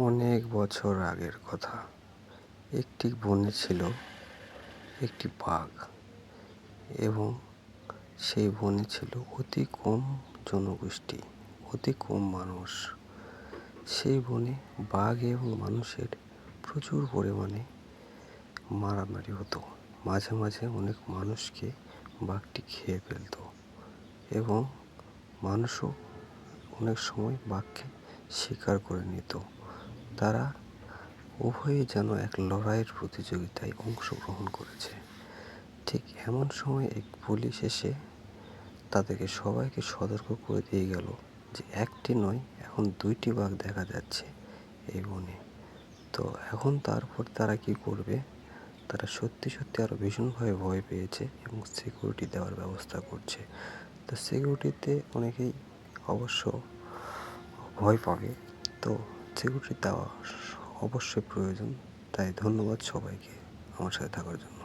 অনেক বছর আগের কথা। একটি বনে ছিল একটি বাঘ এবং সেই বনে ছিল অতি কম জনগোষ্ঠী, অতি কম মানুষ। সেই বনে বাঘ এবং মানুষের প্রচুর পরিমাণে মারামারি হতো। মাঝে মাঝে অনেক মানুষকে বাঘটি খেয়ে ফেলত এবং মানুষও অনেক সময় বাঘকে শিকার করে নিত। তারা উভয়ে যেন এক লড়াইয়ের প্রতিযোগিতায় অংশগ্রহণ করেছে। ঠিক এমন সময় এক পুলিশ এসে তাদেরকে সবাইকে সতর্ক করে দিয়ে গেল যে একটি নয়, এখন 2টি বাঘ দেখা যাচ্ছে এই বনে। তো এখন তারপর তারা কি করবে, তারা সত্যি সত্যি আরও ভীষণভাবে ভয় পেয়েছে এবং সিকিউরিটি দেওয়ার ব্যবস্থা করছে। তো সিকিউরিটিতে অনেকেই অবশ্য ভয় পাবে, তো সিকিউরিটি দেওয়া অবশ্যই প্রয়োজন। তাই ধন্যবাদ সবাইকে আমার সাথে থাকার জন্য।